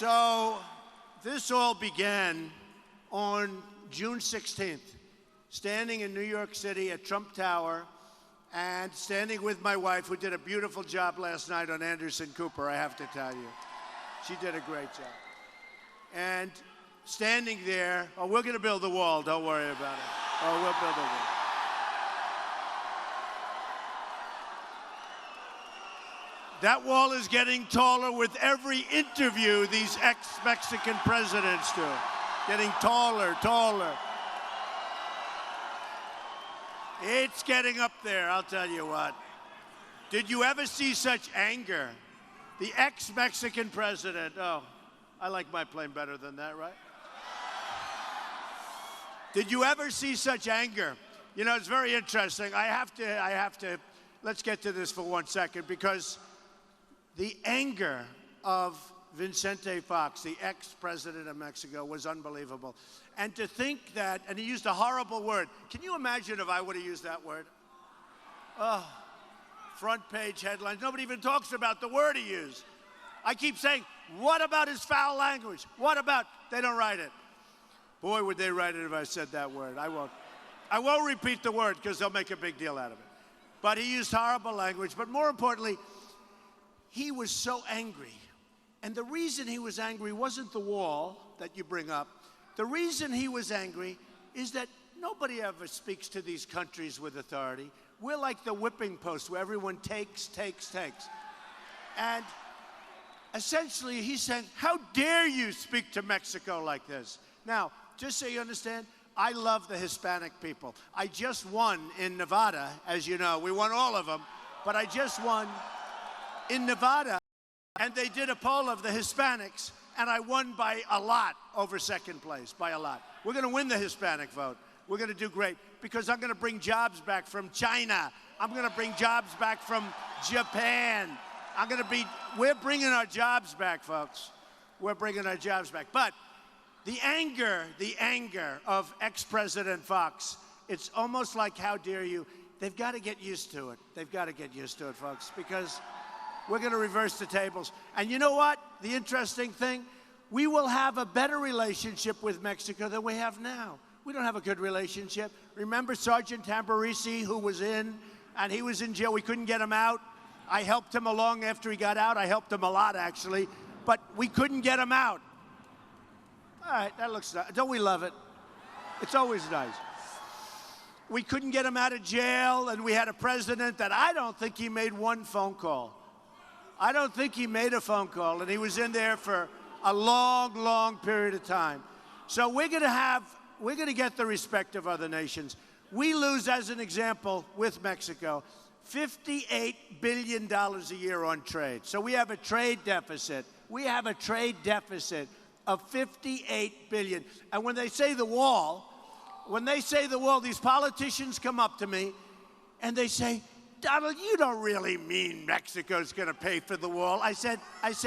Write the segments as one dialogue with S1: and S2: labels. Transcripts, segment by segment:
S1: So this all began on June 16th, standing in New York City at Trump Tower and standing with my wife, who did a beautiful job last night on Anderson Cooper, I have to tell you. She did a great job. And standing there, oh, we're going to build the wall, don't worry about it. Oh, we'll build the wall. That wall is getting taller with every interview these ex-Mexican presidents do. Getting taller, taller. It's getting up there, I'll tell you what. Did you ever see such anger? The ex-Mexican president, oh, I like my plane better than that, right? Did you ever see such anger? You know, it's very interesting. I have to, let's get to this for 1 second, because the anger of Vicente Fox, the ex-president of Mexico, was unbelievable. And to think that, and he used a horrible word. Can you imagine if I would have used that word? Oh, front page headlines. Nobody even talks about the word he used. I keep saying, what about his foul language? What about, they don't write it. Boy, would they write it if I said that word. I won't repeat the word because they'll make a big deal out of it. But he used horrible language. But more importantly, he was so angry. And the reason he was angry wasn't the wall that you bring up. The reason he was angry is that nobody ever speaks to these countries with authority. We're like the whipping post where everyone takes. And essentially he's saying, how dare you speak to Mexico like this? Now, just so you understand, I love the Hispanic people. I just won in Nevada, as you know. We won all of them, but I just won in Nevada, and they did a poll of the Hispanics, and I won by a lot over second place, by a lot. We're going to win the Hispanic vote. We're going to do great, because I'm going to bring jobs back from China. I'm going to bring jobs back from Japan. We're bringing our jobs back, folks. We're bringing our jobs back. But the anger of ex-President Fox, it's almost like, how dare you? They've got to get used to it. They've got to get used to it, folks, because we're going to reverse the tables. And you know what? The interesting thing, we will have a better relationship with Mexico than we have now. We don't have a good relationship. Remember Sergeant Tamburisi, who was in, and he was in jail. We couldn't get him out. I helped him along after he got out. I helped him a lot, actually. But we couldn't get him out. All right, that looks nice. Don't we love it? It's always nice. We couldn't get him out of jail, and we had a president that I don't think he made one phone call. I don't think he made a phone call, and he was in there for a long, long period of time. So we're going to get the respect of other nations. We lose, as an example, with Mexico, $58 billion a year on trade. So we have a trade deficit. We have a trade deficit of $58 billion. And when they say the wall, these politicians come up to me and they say, Donald, you don't really mean Mexico's going to pay for the wall. I said,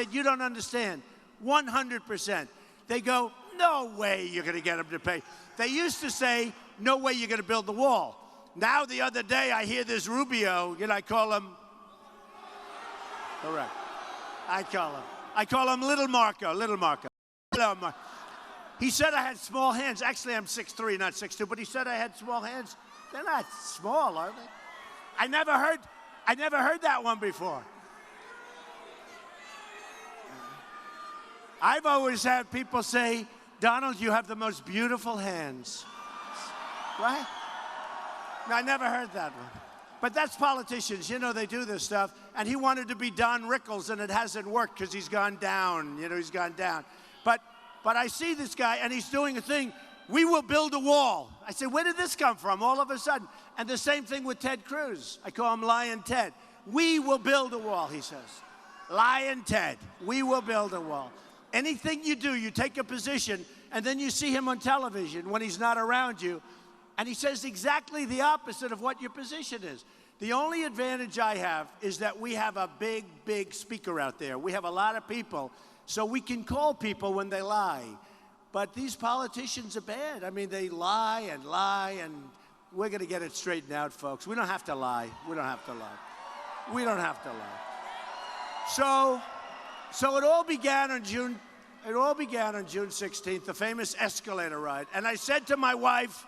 S1: you don't understand. 100%. They go, no way you're going to get them to pay. They used to say, no way you're going to build the wall. Now, the other day, I hear this Rubio, I call him, correct. I call him Little Marco. Hello, Marco. He said I had small hands. Actually, I'm 6'3", not 6'2", but he said I had small hands. They're not small, are they? I never heard that one before. I've always had people say, Donald, you have the most beautiful hands. Right? No, I never heard that one. But that's politicians. They do this stuff. And he wanted to be Don Rickles, and it hasn't worked because he's gone down. He's gone down. But I see this guy, and he's doing a thing. We will build a wall. I said, where did this come from all of a sudden? And the same thing with Ted Cruz. I call him Lion Ted. We will build a wall, he says. Lion Ted, we will build a wall. Anything you do, you take a position, and then you see him on television when he's not around you, and he says exactly the opposite of what your position is. The only advantage I have is that we have a big, big speaker out there. We have a lot of people, so we can call people when they lie. But these politicians are bad. I mean, they lie, and we're going to get it straightened out, folks. We don't have to lie. We don't have to lie. So it all began on June It all began on June 16th, the famous escalator ride. And I said to my wife,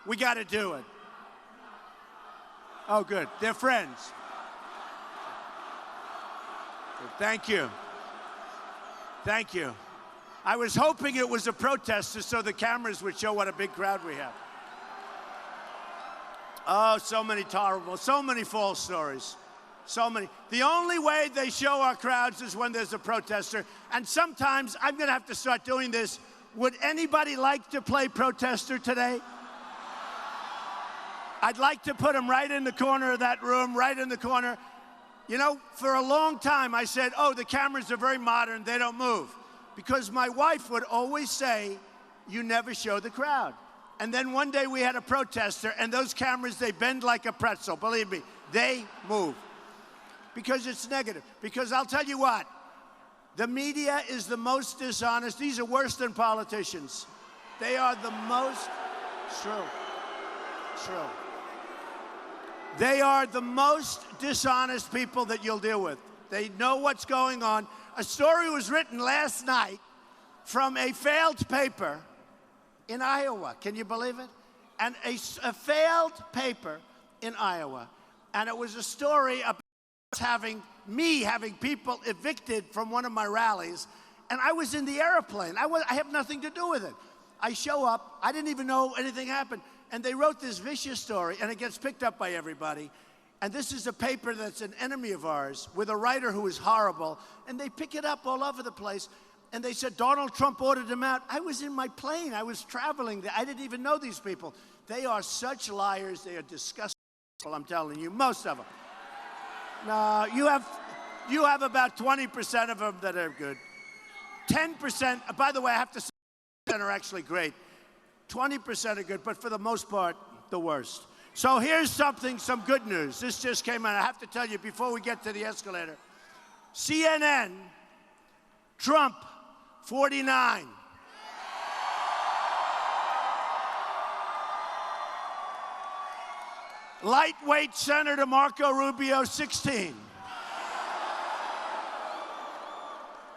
S1: we got to do it. Oh, good. They're friends. Good. Thank you. Thank you. I was hoping it was a protester so the cameras would show what a big crowd we have. Oh, so many horrible, so many false stories. So many. The only way they show our crowds is when there's a protester. And sometimes I'm going to have to start doing this. Would anybody like to play protester today? I'd like to put them right in the corner of that room, right in the corner. You know, for a long time I said, oh, the cameras are very modern, they don't move. Because my wife would always say, you never show the crowd. And then one day we had a protester, and those cameras, they bend like a pretzel. Believe me, they move. Because it's negative. Because I'll tell you what, the media is the most dishonest. These are worse than politicians. They are the most, true. They are the most dishonest people that you'll deal with. They know what's going on. A story was written last night from a failed paper in Iowa. Can you believe it? And a failed paper in Iowa. And it was a story about having people evicted from one of my rallies. And I was in the airplane. I have nothing to do with it. I show up. I didn't even know anything happened. And they wrote this vicious story, and it gets picked up by everybody. And this is a paper that's an enemy of ours with a writer who is horrible. And they pick it up all over the place. And they said Donald Trump ordered him out. I was in my plane. I was traveling. I didn't even know these people. They are such liars. They are disgusting people, I'm telling you, most of them. No, you have about 20% of them that are good. 10%, by the way, I have to say, 10% are actually great. 20% are good, but for the most part, the worst. So here's some good news. This just came out. I have to tell you before we get to the escalator. CNN, Trump, 49. Lightweight Senator Marco Rubio, 16.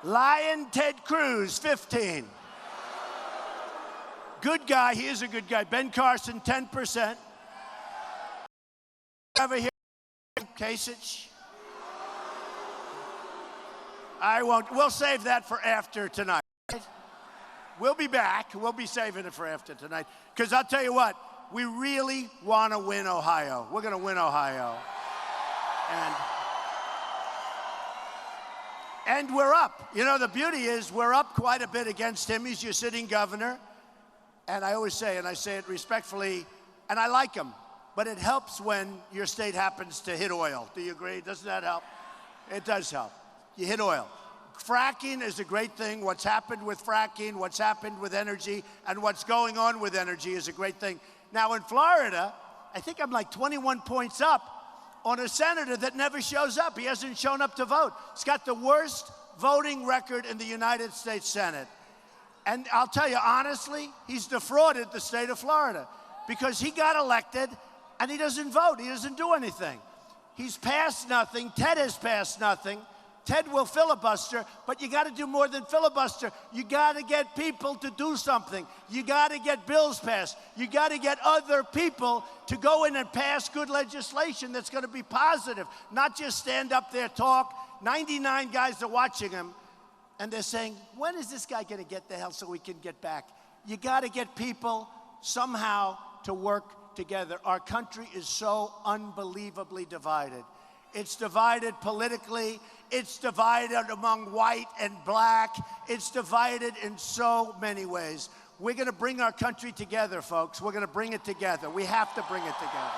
S1: Lion Ted Cruz, 15. Good guy, he is a good guy. Ben Carson, 10%. Ever hear Kasich? I won't. We'll save that for after tonight. We'll be back. We'll be saving it for after tonight. Because I'll tell you what, we really want to win Ohio. We're going to win Ohio. And we're up. You know, the beauty is we're up quite a bit against him. He's your sitting governor. And I always say, and I say it respectfully, and I like him, but it helps when your state happens to hit oil. Do you agree? Doesn't that help? It does help. You hit oil. Fracking is a great thing. What's happened with fracking, what's happened with energy, and what's going on with energy is a great thing. Now, in Florida, I think I'm like 21 points up on a senator that never shows up. He hasn't shown up to vote. He's got the worst voting record in the United States Senate. And I'll tell you, honestly, he's defrauded the state of Florida because he got elected and he doesn't vote. He doesn't do anything. He's passed nothing. Ted has passed nothing. Ted will filibuster, but you got to do more than filibuster. You got to get people to do something. You got to get bills passed. You got to get other people to go in and pass good legislation that's going to be positive, not just stand up there, talk. 99 guys are watching him. And they're saying, when is this guy going to get the hell so we can get back? You got to get people somehow to work together. Our country is so unbelievably divided. It's divided politically. It's divided among white and black. It's divided in so many ways. We're going to bring our country together, folks. We're going to bring it together. We have to bring it together.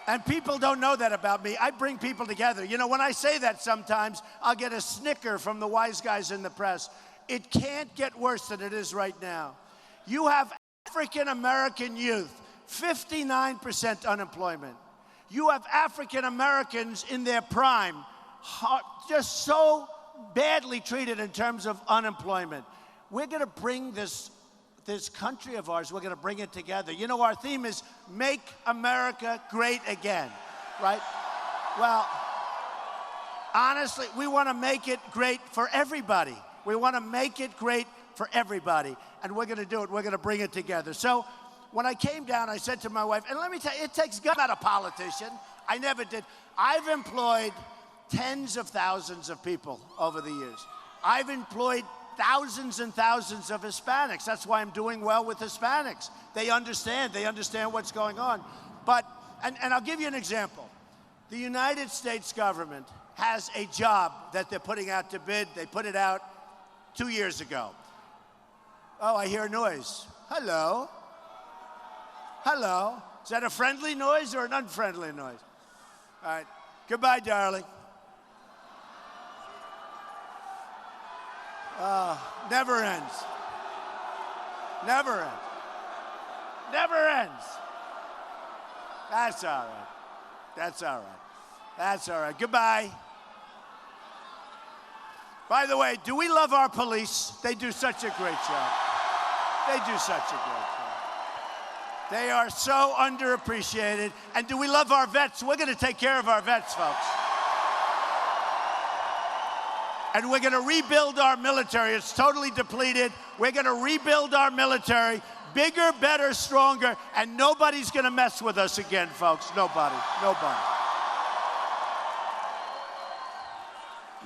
S1: And people don't know that about me. I bring people together. You know, when I say that sometimes, I'll get a snicker from the wise guys in the press. It can't get worse than it is right now. You have African-American youth, 59% unemployment. You have African-Americans in their prime, just so badly treated in terms of unemployment. We're going to bring this country of ours, we're going to bring it together. You know, our theme is Make America Great Again, right? Well, honestly, we want to make it great for everybody. We want to make it great for everybody. And we're going to do it. We're going to bring it together. So when I came down, I said to my wife, and let me tell you, it takes guts. I'm not a politician. I never did. I've employed tens of thousands of people over the years. I've employed thousands and thousands of Hispanics. That's why I'm doing well with Hispanics. They understand what's going on. But, and I'll give you an example. The United States government has a job that they're putting out to bid. They put it out 2 years ago. Oh, I hear a noise. Hello. Hello. Is that a friendly noise or an unfriendly noise? All right. Goodbye, darling. Never ends. Never ends. Never ends. That's all right. That's all right. That's all right. Goodbye. By the way, do we love our police? They do such a great job. They do such a great job. They are so underappreciated. And do we love our vets? We're going to take care of our vets, folks. And we're going to rebuild our military. It's totally depleted. We're going to rebuild our military. Bigger, better, stronger. And nobody's going to mess with us again, folks. Nobody. Nobody.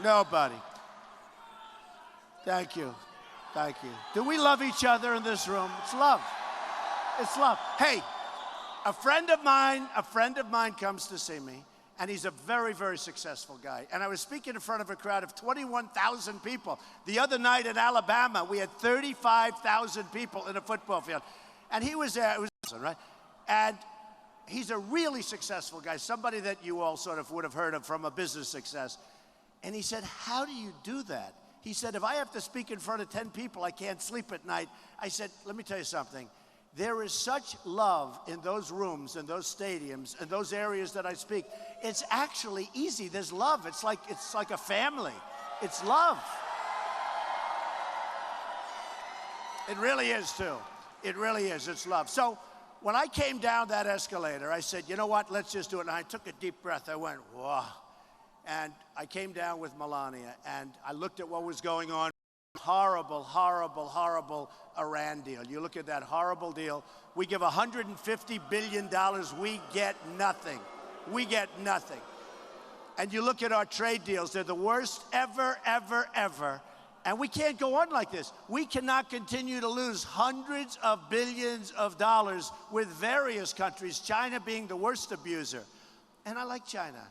S1: Nobody. Thank you. Thank you. Do we love each other in this room? It's love. It's love. Hey, a friend of mine comes to see me, and he's a very, very successful guy. And I was speaking in front of a crowd of 21,000 people. The other night in Alabama, we had 35,000 people in a football field. And he was there. It was awesome, right? And he's a really successful guy, somebody that you all sort of would have heard of from a business success. And he said, how do you do that? He said, if I have to speak in front of 10 people, I can't sleep at night. I said, let me tell you something. There is such love in those rooms, in those stadiums, in those areas that I speak. It's actually easy. There's love. It's like a family. It's love. It really is, too. It really is. It's love. So when I came down that escalator, I said, you know what? Let's just do it. And I took a deep breath. I went, whoa. And I came down with Melania, and I looked at what was going on. Horrible, horrible, horrible Iran deal. You look at that horrible deal. We give $150 billion. We get nothing. We get nothing. And you look at our trade deals. They're the worst ever, ever, ever. And we can't go on like this. We cannot continue to lose hundreds of billions of dollars with various countries, China being the worst abuser. And I like China.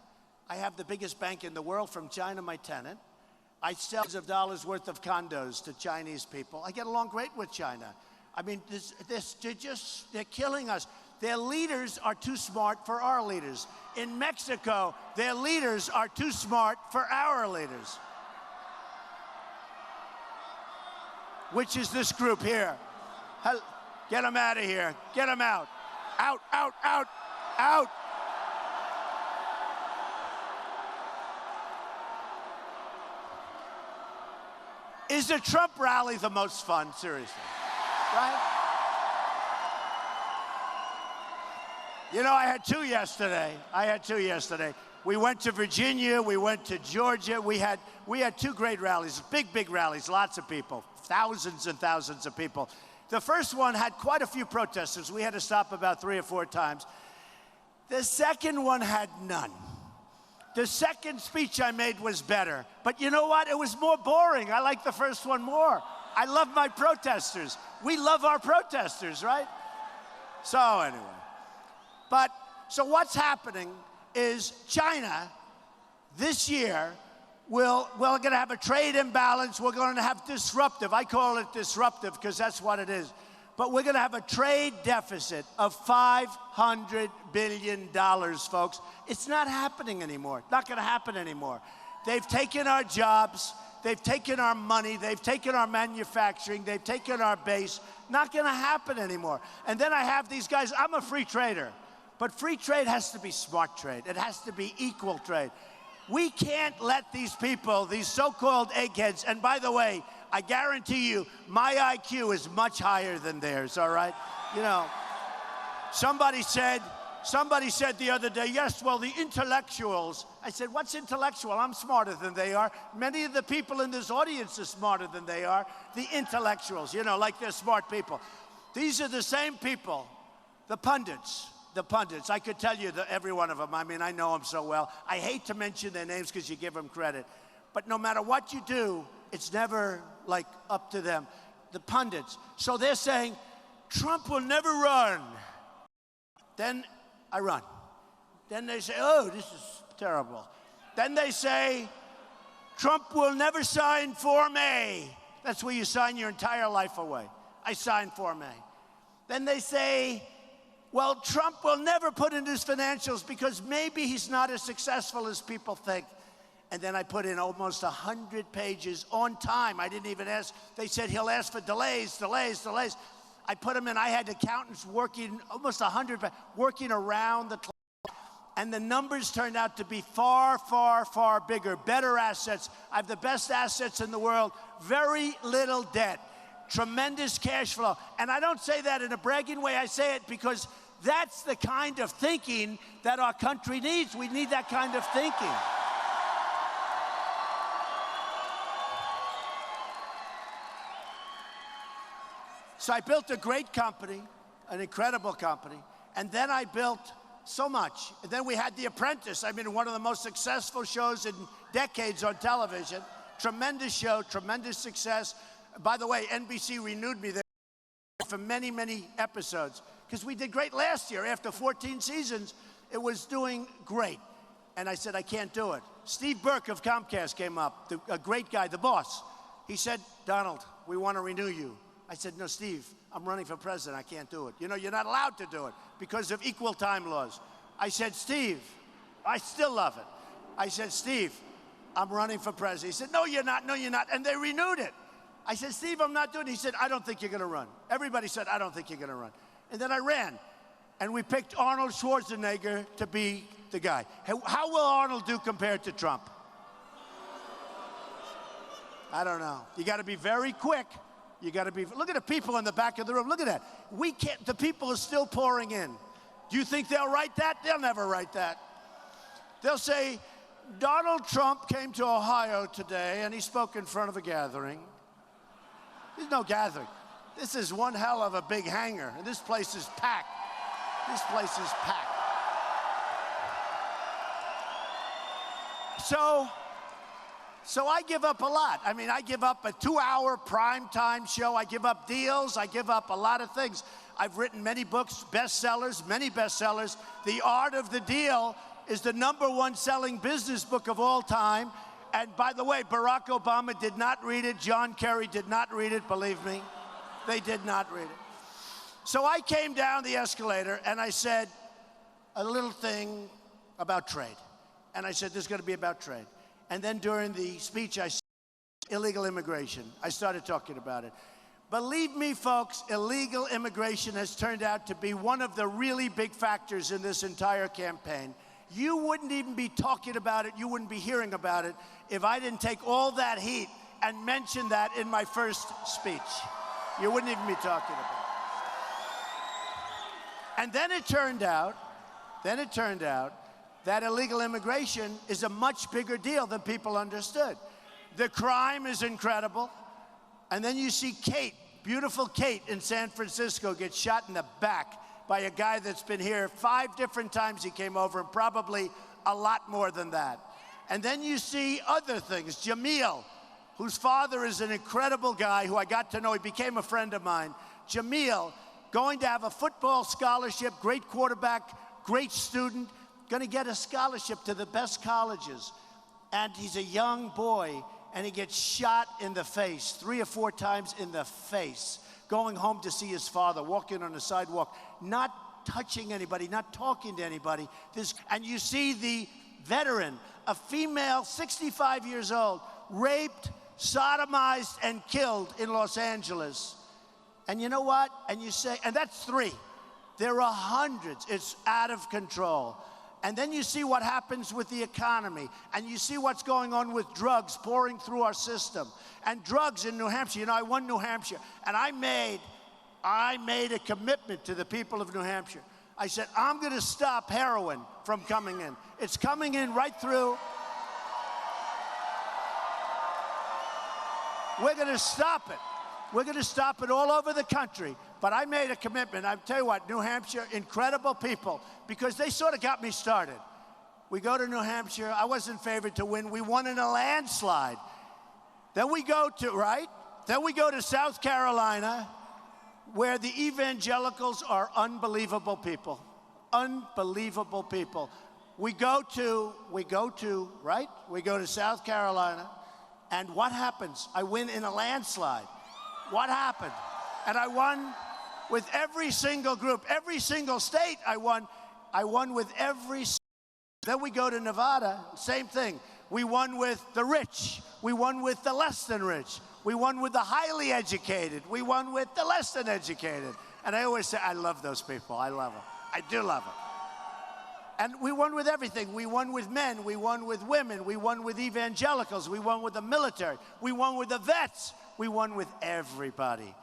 S1: I have the biggest bank in the world from China, my tenant. I sell millions of dollars worth of condos to Chinese people. I get along great with China. I mean, they're killing us. Their leaders are too smart for our leaders. In Mexico, their leaders are too smart for our leaders. Which is this group here. Get them out of here. Get them out. Out, out, out, out. Is a Trump rally the most fun? Seriously, right? You know, I had two yesterday. We went to Virginia, we went to Georgia. We had two great rallies, big rallies, lots of people, thousands and thousands of people. The first one had quite a few protesters. We had to stop about 3 or 4 times. The second one had none. The second speech I made was better. But you know what? It was more boring. I like the first one more. I love my protesters. We love our protesters, right? So anyway. So what's happening is China this year we're going to have a trade imbalance. We're going to have disruptive. I call it disruptive because that's what it is. But we're going to have a trade deficit of $500 billion, folks. It's not happening anymore. Not going to happen anymore. They've taken our jobs. They've taken our money. They've taken our manufacturing. They've taken our base. Not going to happen anymore. And then I have these guys. I'm a free trader. But free trade has to be smart trade. It has to be equal trade. We can't let these people, these so-called eggheads, and by the way, I guarantee you, my IQ is much higher than theirs, all right? You know, somebody said the other day, yes, well, the intellectuals I said, what's intellectual? I'm smarter than they are. Many of the people in this audience are smarter than they are. The intellectuals, you know, like they're smart people. These are the same people, the pundits. The pundits. I could tell you every one of them. I mean, I know them so well. I hate to mention their names because you give them credit. But no matter what you do, it's never, like, up to them. The pundits. So they're saying, Trump will never run. Then I run. Then they say, oh, this is terrible. Then they say, Trump will never sign Form A. That's where you sign your entire life away. I signed Form A. Then they say, well, Trump will never put in his financials because maybe he's not as successful as people think. And then I put in almost 100 pages on time. I didn't even ask. They said he'll ask for delays. I put them in. I had accountants working almost 100, working around the clock. And the numbers turned out to be far, far, far bigger, better assets. I have the best assets in the world, very little debt, tremendous cash flow. And I don't say that in a bragging way. I say it because that's the kind of thinking that our country needs. We need that kind of thinking. So I built a great company, an incredible company, and then I built so much. And then we had The Apprentice. I mean, one of the most successful shows in decades on television. Tremendous show, tremendous success. By the way, NBC renewed me there for many, many episodes because we did great last year. After 14 seasons, it was doing great. And I said, I can't do it. Steve Burke of Comcast came up, a great guy, the boss. He said, Donald, we want to renew you. I said, no, Steve, I'm running for president. I can't do it. You know, you're not allowed to do it because of equal time laws. I said, Steve, I still love it. I said, Steve, I'm running for president. He said, no, you're not. No, you're not. And they renewed it. I said, Steve, I'm not doing it. He said, I don't think you're going to run. Everybody said, I don't think you're going to run. And then I ran. And we picked Arnold Schwarzenegger to be the guy. How will Arnold do compared to Trump? I don't know. You got to be very quick. You got to be, look at the people in the back of the room. Look at that. We can't, the people are still pouring in. Do you think they'll write that? They'll never write that. They'll say, Donald Trump came to Ohio today and he spoke in front of a gathering. There's no gathering. This is one hell of a big hangar, and this place is packed. This place is packed. So I give up a lot. I mean, I give up a 2-hour primetime show. I give up deals. I give up a lot of things. I've written many books, bestsellers, many bestsellers. The Art of the Deal is the #1 selling business book of all time. And by the way, Barack Obama did not read it. John Kerry did not read it, believe me. They did not read it. So I came down the escalator and I said a little thing about trade. And I said, this is going to be about trade. And then during the speech, I said illegal immigration. I started talking about it. Believe me, folks, illegal immigration has turned out to be one of the really big factors in this entire campaign. You wouldn't even be talking about it, you wouldn't be hearing about it if I didn't take all that heat and mention that in my first speech. You wouldn't even be talking about it. And then it turned out that illegal immigration is a much bigger deal than people understood. The crime is incredible. And then you see Kate, beautiful Kate in San Francisco, get shot in the back by a guy that's been here 5 different times he came over, and probably a lot more than that. And then you see other things. Jamil, whose father is an incredible guy who I got to know. He became a friend of mine. Jamil, going to have a football scholarship, great quarterback, great student, going to get a scholarship to the best colleges. And he's a young boy, and he gets shot in the face 3 or 4 times in the face, going home to see his father, walking on the sidewalk, not touching anybody, not talking to anybody. And you see the veteran, a female, 65 years old, raped, sodomized, and killed in Los Angeles. And you know what? And you say, and that's 3. There are hundreds. It's out of control. And then you see what happens with the economy, and you see what's going on with drugs pouring through our system. And drugs in New Hampshire, you know, I won New Hampshire, and I made a commitment to the people of New Hampshire. I said, I'm going to stop heroin from coming in. It's coming in right through. We're going to stop it. We're going to stop it all over the country. But I made a commitment. I'll tell you what, New Hampshire, incredible people, because they sort of got me started. We go to New Hampshire. I wasn't favored to win. We won in a landslide. Then we go to, right? Then we go to South Carolina, where the evangelicals are unbelievable people. Unbelievable people. We go to, right? We go to South Carolina, and what happens? I win in a landslide. What happened? And I won with every single group, every single state I won. I won with every. Then we go to Nevada, same thing. We won with the rich. We won with the less than rich. We won with the highly educated. We won with the less than educated. And I always say, I love those people. I love them. I do love them. And we won with everything. We won with men. We won with women. We won with evangelicals. We won with the military. We won with the vets. We won with everybody.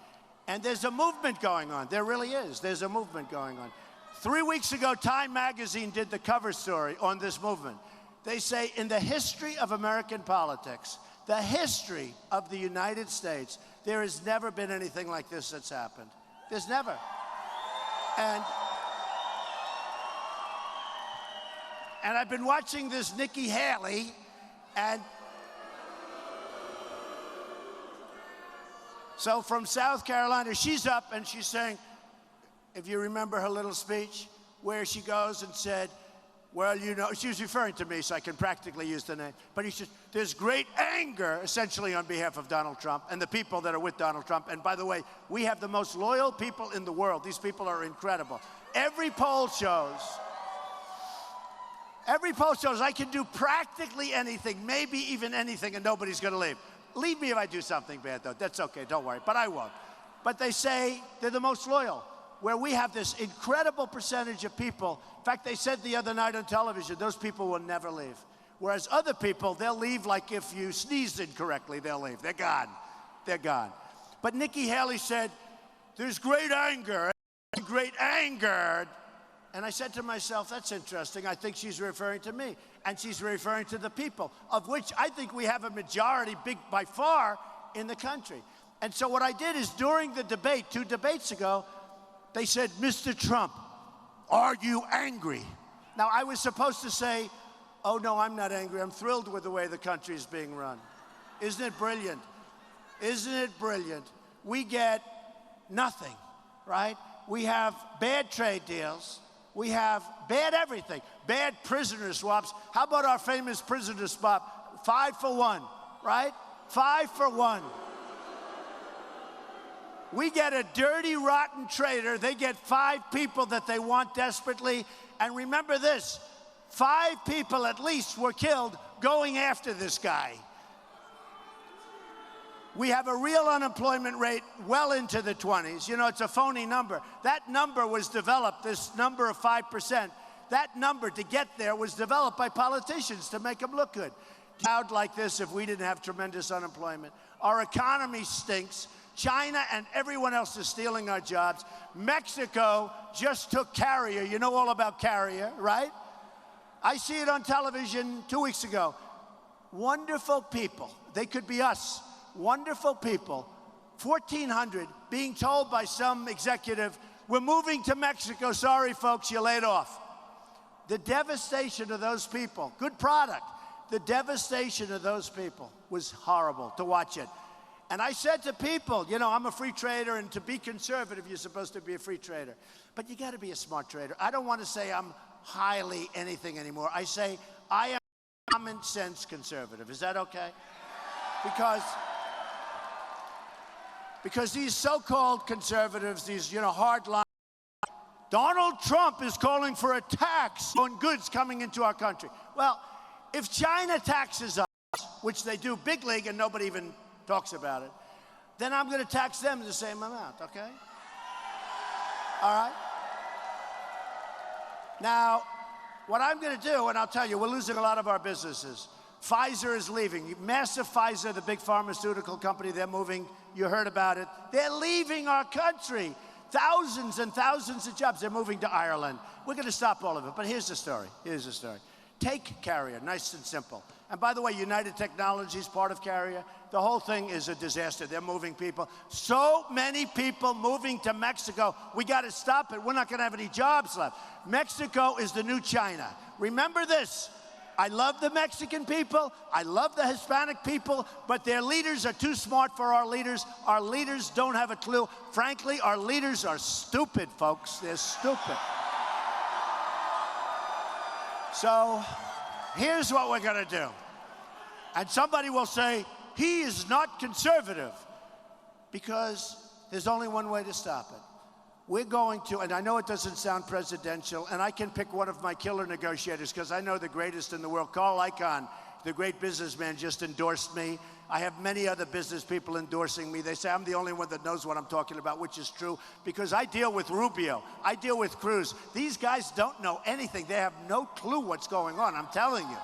S1: And there's a movement going on. There really is. There's a movement going on. 3 weeks ago, Time magazine did the cover story on this movement. They say, in the history of American politics, the history of the United States, there has never been anything like this that's happened. There's never. And I've been watching this Nikki Haley, and so from South Carolina, she's up and she's saying, if you remember her little speech, where she goes and said, well, you know, she was referring to me, so I can practically use the name. But he said, there's great anger, essentially, on behalf of Donald Trump and the people that are with Donald Trump. And by the way, we have the most loyal people in the world. These people are incredible. Every poll shows I can do practically anything, maybe even anything, and nobody's going to leave. Leave me if I do something bad, though. That's okay, don't worry, but I won't. But they say they're the most loyal, where we have this incredible percentage of people. In fact, they said the other night on television, those people will never leave. Whereas other people, they'll leave like if you sneezed incorrectly, they'll leave. They're gone. They're gone. But Nikki Haley said, there's great anger, great anger. And I said to myself, that's interesting. I think she's referring to me. And she's referring to the people, of which I think we have a majority, big by far, in the country. And so what I did is during the debate, 2 debates ago, they said, Mr. Trump, are you angry? Now, I was supposed to say, oh, no, I'm not angry. I'm thrilled with the way the country is being run. Isn't it brilliant? Isn't it brilliant? We get nothing, right? We have bad trade deals. We have bad everything, bad prisoner swaps. How about our famous prisoner swap? 5 for 1, right? 5 for 1. We get a dirty, rotten traitor. They get 5 people that they want desperately. And remember this, 5 people at least were killed going after this guy. We have a real unemployment rate well into the 20s. You know, it's a phony number. That number was developed, this number of 5%. That number to get there was developed by politicians to make them look good. Out like this if we didn't have tremendous unemployment. Our economy stinks. China and everyone else is stealing our jobs. Mexico just took Carrier. You know all about Carrier, right? I see it on television 2 weeks ago. Wonderful people. They could be us. Wonderful people. 1,400 being told by some executive, we're moving to Mexico. Sorry, folks, you're laid off. The devastation of those people, good product. The devastation of those people was horrible to watch it. And I said to people, you know, I'm a free trader, and to be conservative, you're supposed to be a free trader. But you got to be a smart trader. I don't want to say I'm highly anything anymore. I say I am a common sense conservative. Is that okay? Because these so-called conservatives, these, you know, hardline, Donald Trump is calling for a tax on goods coming into our country. Well, if China taxes us, which they do big league and nobody even talks about it, then I'm going to tax them the same amount, okay? All right? Now, what I'm going to do, and I'll tell you, we're losing a lot of our businesses. Pfizer is leaving. Massive Pfizer, the big pharmaceutical company, they're moving. You heard about it. They're leaving our country. Thousands and thousands of jobs. They're moving to Ireland. We're going to stop all of it. But here's the story. Here's the story. Take Carrier, nice and simple. And by the way, United Technologies, part of Carrier. The whole thing is a disaster. They're moving people. So many people moving to Mexico. We got to stop it. We're not going to have any jobs left. Mexico is the new China. Remember this. I love the Mexican people. I love the Hispanic people. But their leaders are too smart for our leaders. Our leaders don't have a clue. Frankly, our leaders are stupid, folks. They're stupid. So here's what we're going to do. And somebody will say, he is not conservative, because there's only one way to stop it. We're going to, and I know it doesn't sound presidential, and I can pick one of my killer negotiators because I know the greatest in the world. Carl Icahn, the great businessman, just endorsed me. I have many other business people endorsing me. They say I'm the only one that knows what I'm talking about, which is true, because I deal with Rubio. I deal with Cruz. These guys don't know anything. They have no clue what's going on, I'm telling you.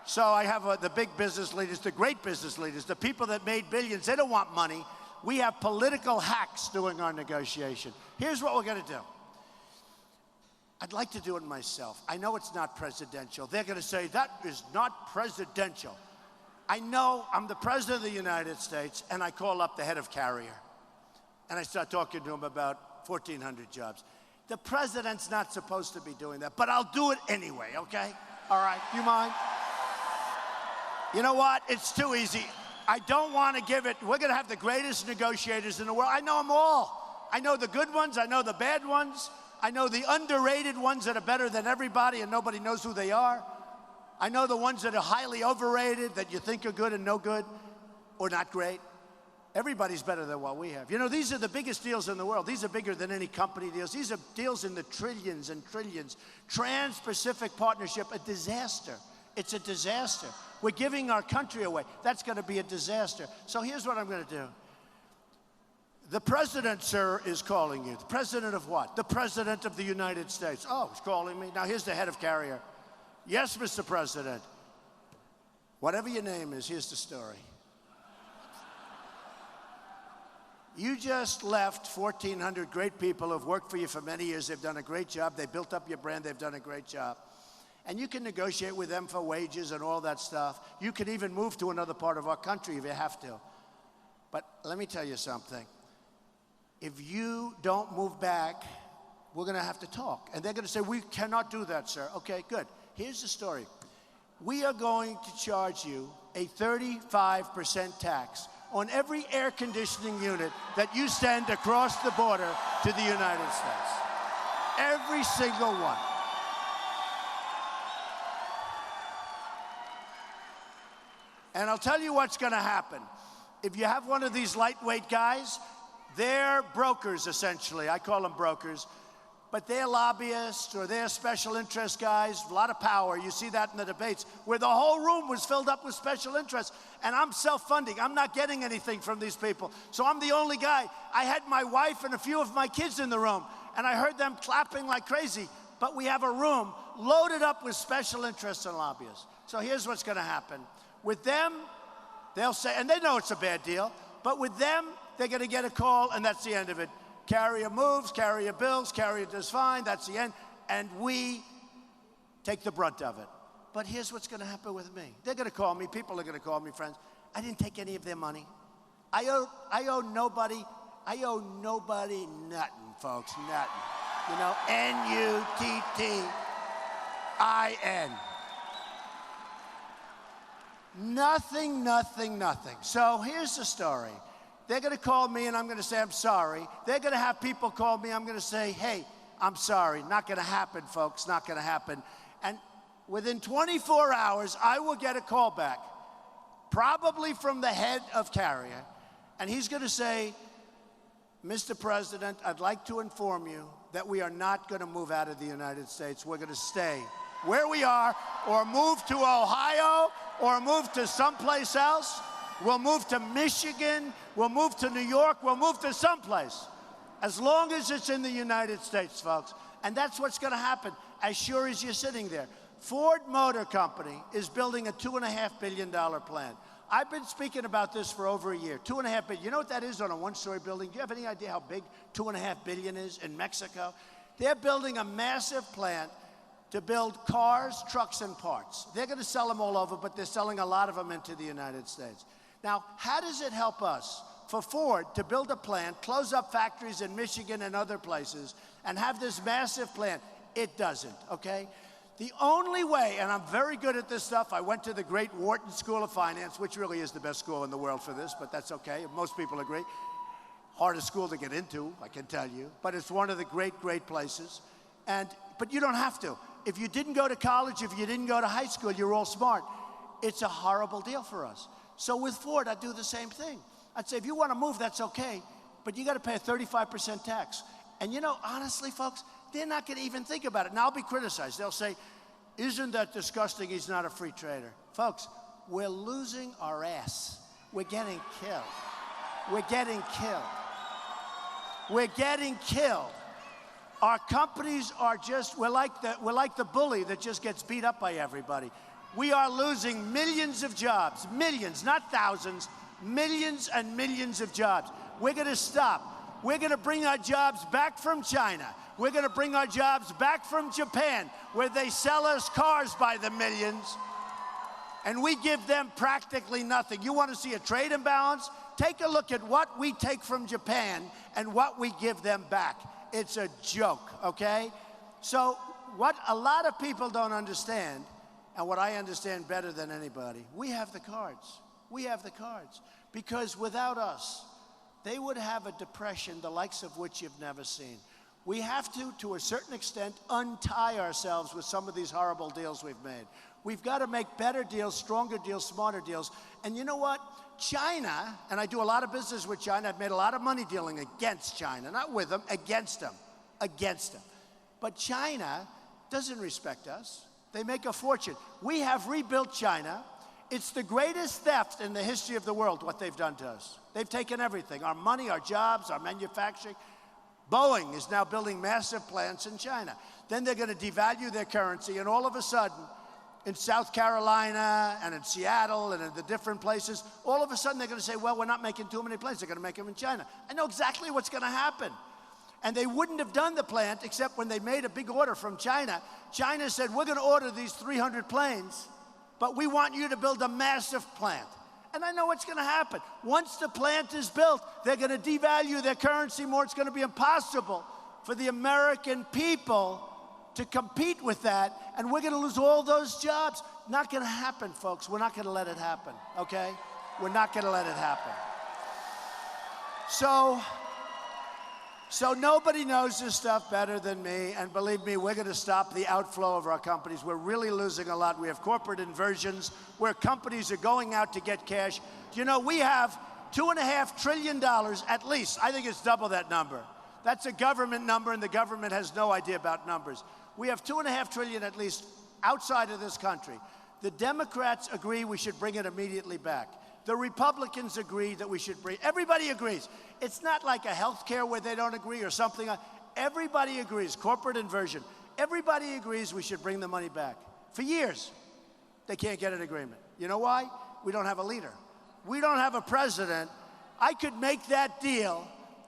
S1: So I have the big business leaders, the great business leaders, the people that made billions. They don't want money. We have political hacks doing our negotiation. Here's what we're going to do. I'd like to do it myself. I know it's not presidential. They're going to say, that is not presidential. I know I'm the president of the United States, and I call up the head of Carrier. And I start talking to him about 1,400 jobs. The president's not supposed to be doing that, but I'll do it anyway, okay? All right, you mind? You know what? It's too easy. I don't want to give it. We're going to have the greatest negotiators in the world. I know them all. I know the good ones. I know the bad ones. I know the underrated ones that are better than everybody and nobody knows who they are. I know the ones that are highly overrated, that you think are good and no good or not great. Everybody's better than what we have. You know, these are the biggest deals in the world. These are bigger than any company deals. These are deals in the trillions and trillions. Trans-Pacific Partnership, a disaster. It's a disaster. We're giving our country away. That's going to be a disaster. So here's what I'm going to do. The president, sir, is calling you. The president of what? The president of the United States. Oh, he's calling me. Now, here's the head of Carrier. Yes, Mr. President. Whatever your name is, here's the story. You just left 1,400 great people who've worked for you for many years. They've done a great job. They built up your brand. They've done a great job. And you can negotiate with them for wages and all that stuff. You can even move to another part of our country if you have to. But let me tell you something. If you don't move back, we're going to have to talk. And they're going to say, we cannot do that, sir. Okay, good. Here's the story. We are going to charge you a 35% tax on every air conditioning unit that you send across the border to the United States. Every single one. And I'll tell you what's going to happen. If you have one of these lightweight guys, they're brokers, essentially. I call them brokers. But they're lobbyists or they're special interest guys, a lot of power. You see that in the debates, where the whole room was filled up with special interests. And I'm self-funding. I'm not getting anything from these people. So I'm the only guy. I had my wife and a few of my kids in the room, and I heard them clapping like crazy. But we have a room loaded up with special interests and lobbyists. So here's what's going to happen. With them, they'll say, and they know it's a bad deal, but with them, they're going to get a call, and that's the end of it. Carrier moves, Carrier bills, Carrier does fine, that's the end, and we take the brunt of it. But here's what's going to happen with me. They're going to call me, people are going to call me, friends. I didn't take any of their money. I owe nobody nothing, folks, nothing. You know, N-U-T-T-I-N. Nothing, nothing, nothing. So here's the story. They're going to call me, and I'm going to say, I'm sorry. They're going to have people call me. I'm going to say, hey, I'm sorry. Not going to happen, folks. Not going to happen. And within 24 hours, I will get a call back, probably from the head of Carrier. And he's going to say, Mr. President, I'd like to inform you that we are not going to move out of the United States. We're going to stay where we are, or move to Ohio, or move to someplace else. We'll move to Michigan. We'll move to New York. We'll move to someplace, as long as it's in the United States, folks. And that's what's going to happen, as sure as you're sitting there. Ford Motor Company is building a $2.5 billion plant. I've been speaking about this for over a year. $2.5 billion. You know what that is on a one-story building? Do you have any idea how big $2.5 billion is in Mexico? They're building a massive plant to build cars, trucks, and parts. They're going to sell them all over, but they're selling a lot of them into the United States. Now, how does it help us for Ford to build a plant, close up factories in Michigan and other places, and have this massive plant? It doesn't, okay? The only way, and I'm very good at this stuff, I went to the great Wharton School of Finance, which really is the best school in the world for this, but that's okay. Most people agree. Hardest school to get into, I can tell you, but it's one of the great, great places. But you don't have to. If you didn't go to college, if you didn't go to high school, you're all smart. It's a horrible deal for us. So with Ford, I'd do the same thing. I'd say, if you want to move, that's okay, but you got to pay a 35% tax. And you know, honestly, folks, they're not going to even think about it. Now, I'll be criticized. They'll say, isn't that disgusting? He's not a free trader. Folks, we're losing our ass. We're getting killed. We're getting killed. We're getting killed. Our companies are just, we're like the bully that just gets beat up by everybody. We are losing millions of jobs, millions, not thousands, millions and millions of jobs. We're going to stop. We're going to bring our jobs back from China. We're going to bring our jobs back from Japan, where they sell us cars by the millions, and we give them practically nothing. You want to see a trade imbalance? Take a look at what we take from Japan and what we give them back. It's a joke, okay? So what a lot of people don't understand, and what I understand better than anybody, we have the cards. We have the cards. Because without us, they would have a depression the likes of which you've never seen. We have to a certain extent, untie ourselves with some of these horrible deals we've made. We've got to make better deals, stronger deals, smarter deals. And you know what? China, and I do a lot of business with China, I've made a lot of money dealing against China, not with them, against them, against them. But China doesn't respect us. They make a fortune. We have rebuilt China. It's the greatest theft in the history of the world, what they've done to us. They've taken everything, our money, our jobs, our manufacturing. Boeing is now building massive plants in China. Then they're going to devalue their currency, and all of a sudden, in South Carolina and in Seattle and in the different places, all of a sudden they're going to say, well, we're not making too many planes. They're going to make them in China. I know exactly what's going to happen. And they wouldn't have done the plant except when they made a big order from China. China said, we're going to order these 300 planes, but we want you to build a massive plant. And I know what's going to happen. Once the plant is built, they're going to devalue their currency more. It's going to be impossible for the American people to compete with that, and we're going to lose all those jobs. Not going to happen, folks. We're not going to let it happen, okay? We're not going to let it happen. So nobody knows this stuff better than me, and believe me, we're going to stop the outflow of our companies. We're really losing a lot. We have corporate inversions where companies are going out to get cash. You know, we have $2.5 trillion at least. I think it's double that number. That's a government number, and the government has no idea about numbers. We have $2.5 trillion at least outside of this country. The Democrats agree we should bring it immediately back. The Republicans agree that we should bring, everybody agrees. It's not like a health care where they don't agree or something. Everybody agrees, corporate inversion. Everybody agrees we should bring the money back. For years, they can't get an agreement. You know why? We don't have a leader. We don't have a president. I could make that deal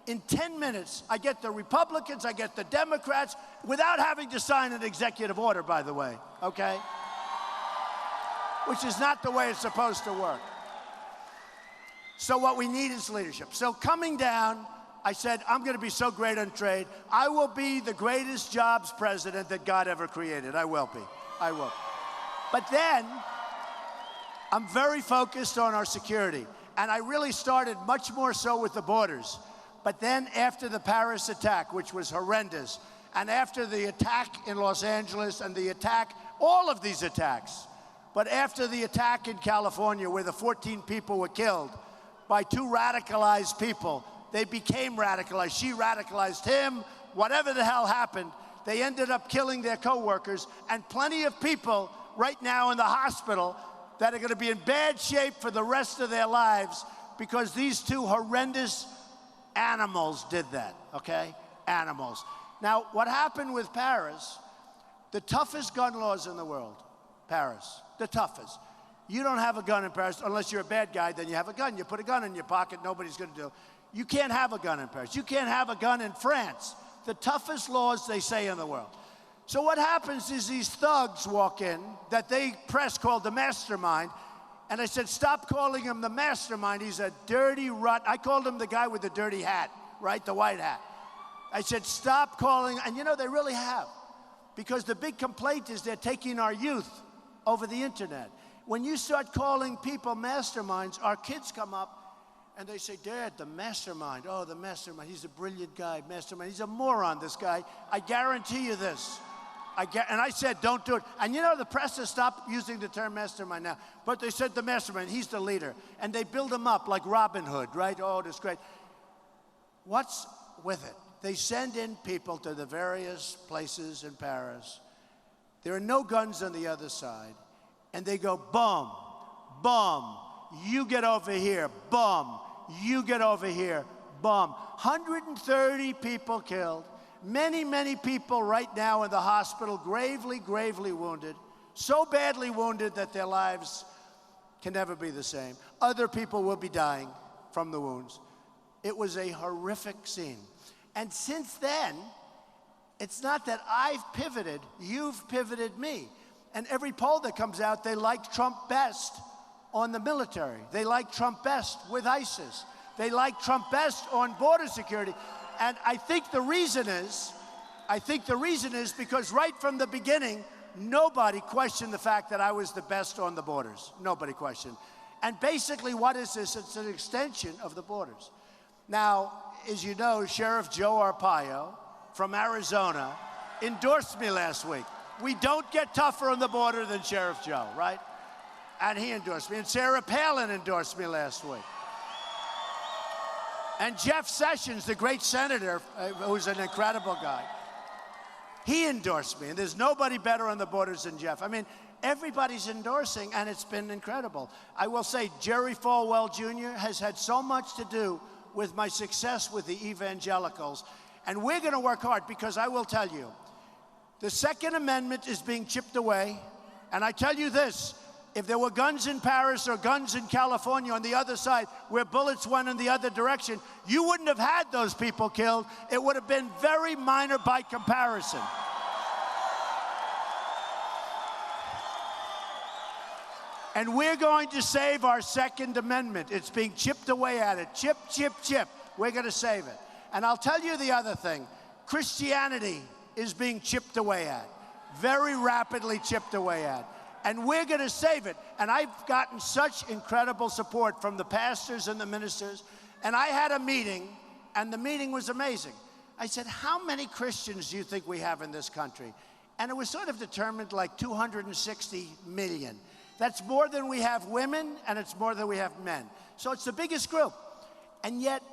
S1: in 10 minutes. I get the Republicans, I get the Democrats, without having to sign an executive order, by the way, okay? Which is not the way it's supposed to work. So what we need is leadership. So coming down, I said, I'm going to be so great on trade. I will be the greatest jobs president that God ever created. I will be. I will. But then, I'm very focused on our security. And I really started much more so with the borders. But then after the Paris attack, which was horrendous, and after the attack in Los Angeles and the attack, all of these attacks, but after the attack in California where the 14 people were killed by two radicalized people, they became radicalized. She radicalized him. Whatever the hell happened, they ended up killing their coworkers, and plenty of people right now in the hospital that are going to be in bad shape for the rest of their lives because these two horrendous animals did that, okay? Animals. Now, what happened with Paris, the toughest gun laws in the world, Paris, the toughest. You don't have a gun in Paris unless you're a bad guy. Then you have a gun. You put a gun in your pocket. Nobody's going to do it. You can't have a gun in Paris. You can't have a gun in France. The toughest laws, they say, in the world. So what happens is these thugs walk in that they press called the mastermind. And I said, stop calling him the mastermind. He's a dirty rut. I called him the guy with the dirty hat, right? The white hat. I said, stop calling. And you know, they really have. Because the big complaint is they're taking our youth over the internet. When you start calling people masterminds, our kids come up and they say, Dad, the mastermind. Oh, the mastermind. He's a brilliant guy, mastermind. He's a moron, this guy. I guarantee you this. And I said, don't do it. And you know, the press has stopped using the term mastermind now. But they said the mastermind, he's the leader. And they build him up like Robin Hood, right? Oh, this great. What's with it? They send in people to the various places in Paris. There are no guns on the other side. And they go, bum, bum, you get over here, bum, you get over here, bum. 130 people killed. Many, many people right now in the hospital, gravely, gravely wounded. So badly wounded that their lives can never be the same. Other people will be dying from the wounds. It was a horrific scene. And since then, it's not that I've pivoted, you've pivoted me. And every poll that comes out, they like Trump best on the military. They like Trump best with ISIS. They like Trump best on border security. And I think the reason is because right from the beginning, nobody questioned the fact that I was the best on the borders. Nobody questioned. And basically, what is this? It's an extension of the borders. Now, as you know, Sheriff Joe Arpaio from Arizona endorsed me last week. We don't get tougher on the border than Sheriff Joe, right? And he endorsed me. And Sarah Palin endorsed me last week. And Jeff Sessions, the great senator, who's an incredible guy, he endorsed me. And there's nobody better on the borders than Jeff. I mean, everybody's endorsing, and it's been incredible. I will say Jerry Falwell Jr. has had so much to do with my success with the evangelicals. And we're going to work hard, because I will tell you, the Second Amendment is being chipped away. And I tell you this, if there were guns in Paris or guns in California on the other side where bullets went in the other direction, you wouldn't have had those people killed. It would have been very minor by comparison. And we're going to save our Second Amendment. It's being chipped away at it. Chip, chip, chip. We're going to save it. And I'll tell you the other thing. Christianity is being chipped away at. Very rapidly chipped away at. And we're going to save it. And I've gotten such incredible support from the pastors and the ministers. And I had a meeting, and the meeting was amazing. I said, how many Christians do you think we have in this country? And it was sort of determined like 260 million. That's more than we have women, and it's more than we have men. So it's the biggest group. And yet,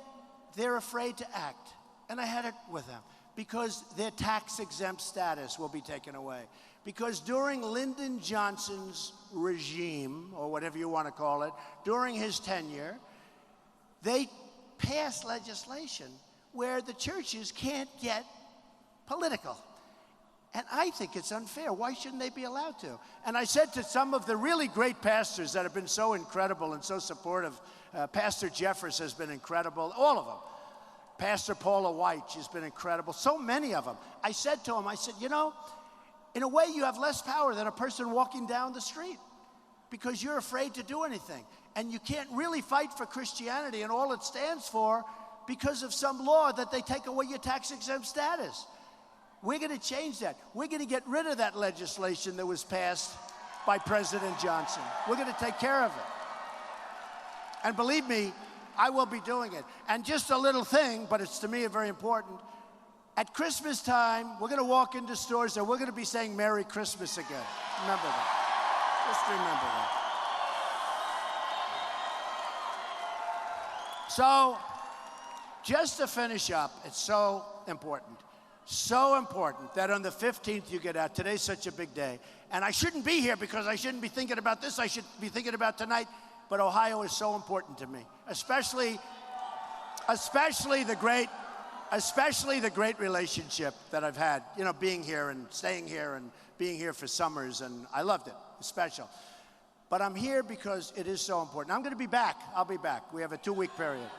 S1: they're afraid to act. And I had it with them. Because their tax-exempt status will be taken away. Because during Lyndon Johnson's regime, or whatever you want to call it, during his tenure, they passed legislation where the churches can't get political. And I think it's unfair. Why shouldn't they be allowed to? And I said to some of the really great pastors that have been so incredible and so supportive, Pastor Jeffress has been incredible, all of them. Pastor Paula White, she's been incredible, so many of them. I said to him, I said, you know, in a way you have less power than a person walking down the street because you're afraid to do anything. And you can't really fight for Christianity and all it stands for because of some law that they take away your tax-exempt status. We're going to change that. We're going to get rid of that legislation that was passed by President Johnson. We're going to take care of it. And believe me, I will be doing it. And just a little thing, but it's to me very important. At Christmas time, we're going to walk into stores and we're going to be saying Merry Christmas again. Remember that. Just remember that. So, just to finish up, it's so important that on the 15th you get out. Today's such a big day. And I shouldn't be here because I shouldn't be thinking about this. I should be thinking about tonight. But Ohio is so important to me, especially the great relationship that I've had, you know, being here and staying here and being here for summers, and I loved it. It's special. But I'm here because it is so important. I'm going to be back. I'll be back. We have a 2-week period.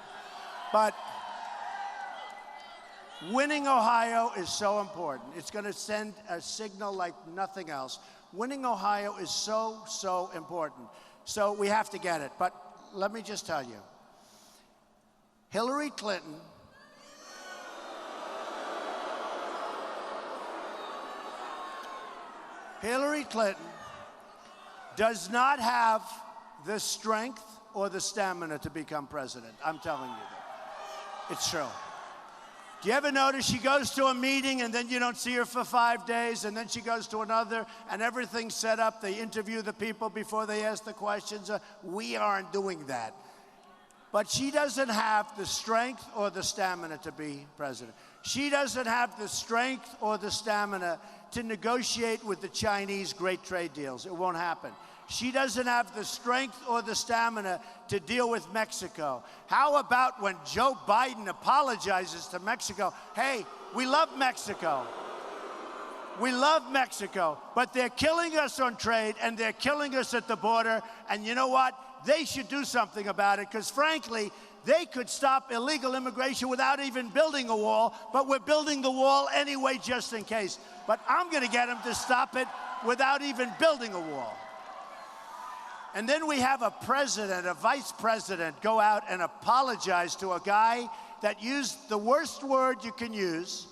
S1: But winning Ohio is so important. It's going to send a signal like nothing else. Winning Ohio is so, so important. So we have to get it. But let me just tell you, Hillary Clinton does not have the strength or the stamina to become president. I'm telling you that. It's true. Do you ever notice she goes to a meeting and then you don't see her for 5 days, and then she goes to another and everything's set up? They interview the people before they ask the questions. We aren't doing that. But she doesn't have the strength or the stamina to be president. She doesn't have the strength or the stamina to negotiate with the Chinese great trade deals. It won't happen. She doesn't have the strength or the stamina to deal with Mexico. How about when Joe Biden apologizes to Mexico? Hey, we love Mexico. We love Mexico, but they're killing us on trade and they're killing us at the border. And you know what? They should do something about it, because frankly, they could stop illegal immigration without even building a wall, but we're building the wall anyway just in case. But I'm going to get them to stop it without even building a wall. And then we have a president, a vice president, go out and apologize to a guy that used the worst word you can use,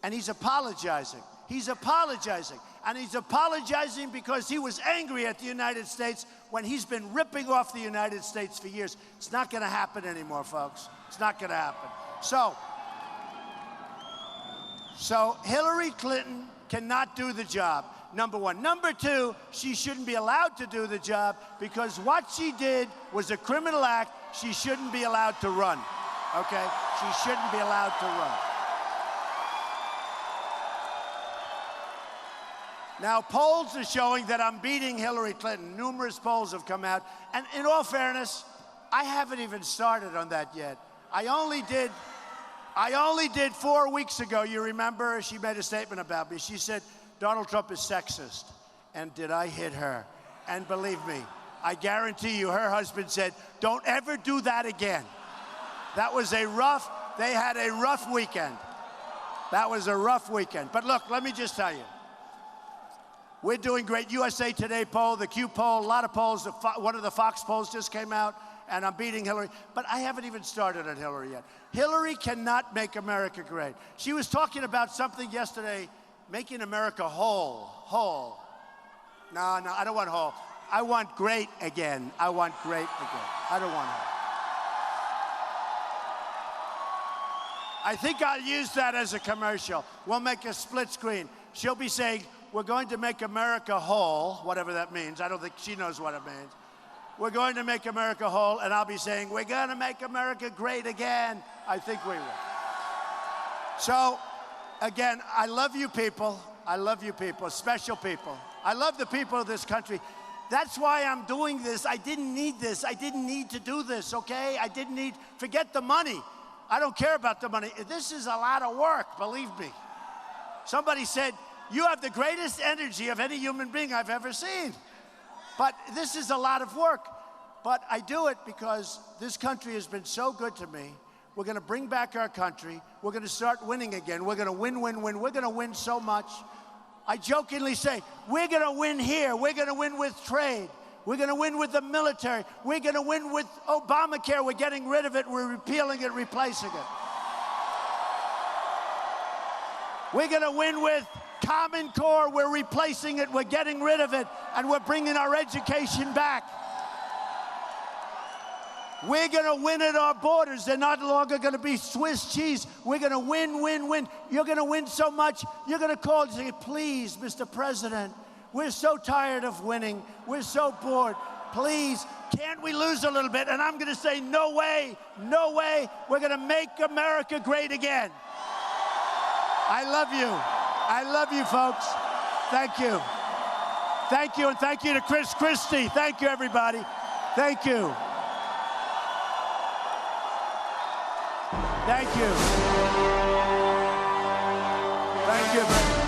S1: and he's apologizing. He's apologizing. And he's apologizing because he was angry at the United States when he's been ripping off the United States for years. It's not going to happen anymore, folks. It's not going to happen. So Hillary Clinton cannot do the job, number one. Number two, she shouldn't be allowed to do the job, because what she did was a criminal act. She shouldn't be allowed to run, okay? She shouldn't be allowed to run. Now, polls are showing that I'm beating Hillary Clinton. Numerous polls have come out. And in all fairness, I haven't even started on that yet. I only did 4 weeks ago. You remember, she made a statement about me. She said, Donald Trump is sexist. And did I hit her? And believe me, I guarantee you, her husband said, don't ever do that again. That was they had a rough weekend. That was a rough weekend. But look, let me just tell you. We're doing great. USA Today poll, the Q poll, a lot of polls. One of the Fox polls just came out, and I'm beating Hillary. But I haven't even started on Hillary yet. Hillary cannot make America great. She was talking about something yesterday, making America whole. Whole. No, I don't want whole. I want great again. I want great again. I don't want whole. I think I'll use that as a commercial. We'll make a split screen. She'll be saying, we're going to make America whole, whatever that means. I don't think she knows what it means. We're going to make America whole, and I'll be saying, we're going to make America great again. I think we will. So, again, I love you people. I love you people, special people. I love the people of this country. That's why I'm doing this. I didn't need this. I didn't need to do this, okay? Forget the money. I don't care about the money. This is a lot of work, believe me. Somebody said, you have the greatest energy of any human being I've ever seen. But this is a lot of work. But I do it because this country has been so good to me. We're going to bring back our country. We're going to start winning again. We're going to win, win, win. We're going to win so much. I jokingly say, we're going to win here. We're going to win with trade. We're going to win with the military. We're going to win with Obamacare. We're getting rid of it. We're repealing it, replacing it. We're going to win with Common Core. We're replacing it. We're getting rid of it. And we're bringing our education back. We're going to win at our borders. They're not longer going to be Swiss cheese. We're going to win, win, win. You're going to win so much, you're going to call and say, please, Mr. President, we're so tired of winning. We're so bored. Please, can't we lose a little bit? And I'm going to say, no way, no way. We're going to make America great again. I love you. I love you, folks. Thank you. Thank you, and thank you to Chris Christie. Thank you, everybody. Thank you. Thank you. Thank you.